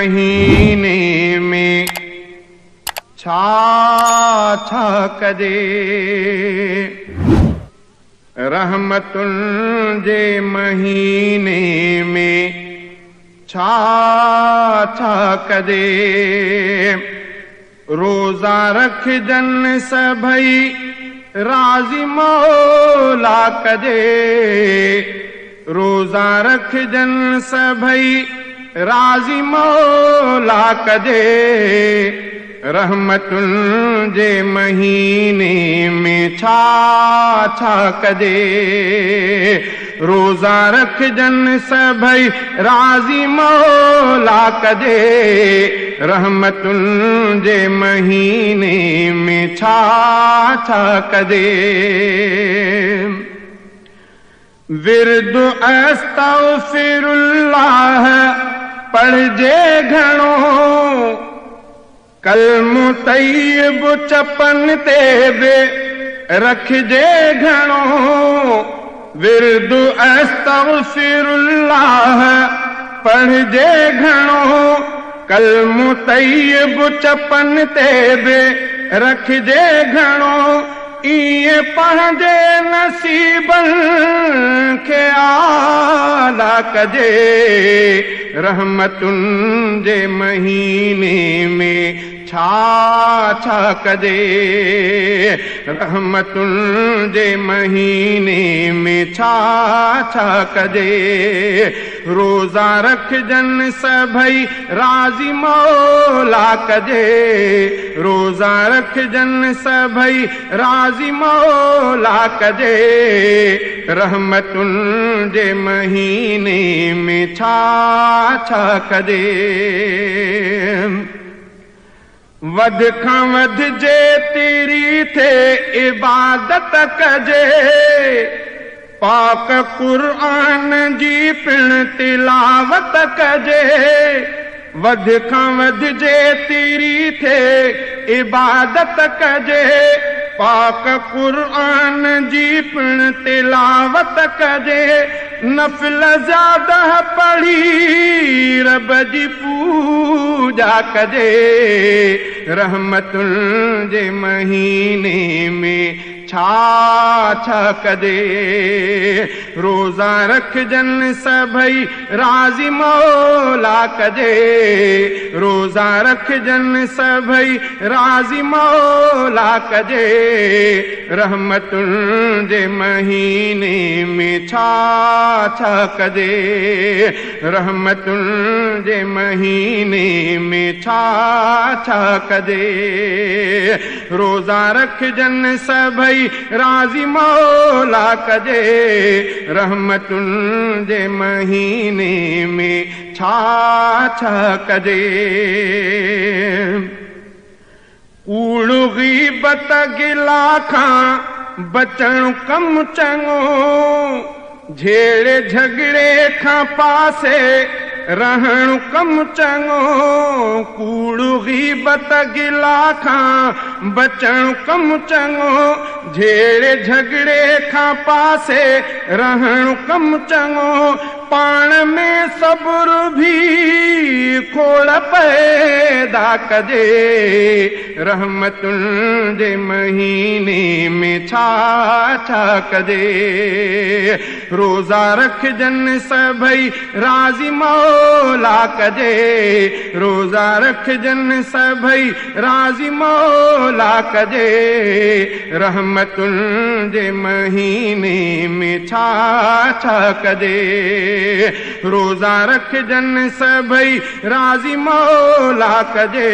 महीने में छा कदे रहमतुन जे महीने में छा कदे रोज़ा रखजन सभई राज़ी मौला कदे रोज़ा रखजन सभई राज़ी मौला कदे रहमतुन जे महीने में छा कदे रोज़ा रखजन सभई राज़ी मौला कदे रहमतुन जे महीने में छा कदे विर्दु अस्तग़फिरुल्लाह पढ़जे घणो कलमु तय्यब चपन ते बि रखजे घणो विर्दु अस्तग़फिरुल्लाह पढ़जे घणो कलमु तय्यब चपन ते बि रखजे घणो इए पढ़जे नसीबन के आला कजे रहमतुन जे महीने में छा कदे रहमतुन जे महीने में छा कदे रोज़ा रखजन सभई राज़ी मौला कदे रोज़ा रखजन सभई राज़ी मौला कदे रहमतुन जे महीने में छा कदे वध खां वध जे तेरी थे इबादत कजे पाक क़ुर्आन जी पिण तिलावत कजे वध खां वध जे तेरी थे इबादत कजे पाक क़ुर्आन जी पिण तिलावत कजे नफ़िल ज़्यादा पढ़ी रब जी पूजा कजे रहमतुन जे महीने में छा कदे रोज़ा रखजन सभई राज़ी मौला कदे रोज़ा रखजन सभई राज़ी मौला कदे रहमतुन जे महीने में छा कदे रहमतुन जे महीने में छा कदे रोज़ा रखजन सभई राज़ी मौला कदे रहमतुन जे महीने में छा कदे कूड़ ग़ीबत गिला खां बचण कम चङो झेड़े झगड़े खां पासे रहण कम चङो कूड़ ग़ीबत गिला खां बचण कम चङो झेड़े झगड़े खां पासे रहण कम चङो पाण में सब्र भी खोड़ पैदा कजे रहमतुन जे महीने में छा कदे रोज़ा रखजन सभई राज़ी मौला कदे रोज़ा रखजन सभई राज़ी मौला कदे रहमतुन जे महीने में छा कदे रोज़ा रखजन सभई राज़ी मौला कदे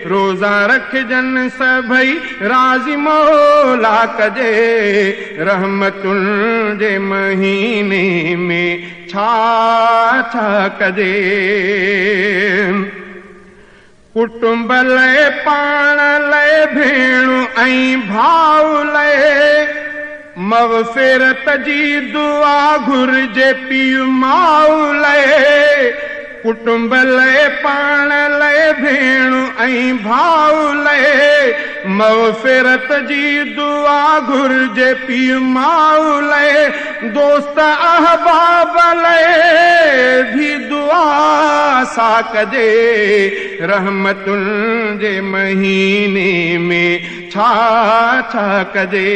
रोज़ा रखजन सभई राज़ी मौला कदे रहमतुन जे महीने में छा कदे कुटुंब लय पाण लय भेणु ऐं भाउ लय मग़फ़िरत जी दुआ घुर्जे पीउ माउ लय कुटुंब लय पाण लय भेणु ऐं भाउ लय मग़फ़िरत जी दुआ घुर्जे पीउ माउ लाइ, दोस्त अहबाब लाइ भी दुआ सा कजे, रहमतुनि जे महीने में छा छा कजे।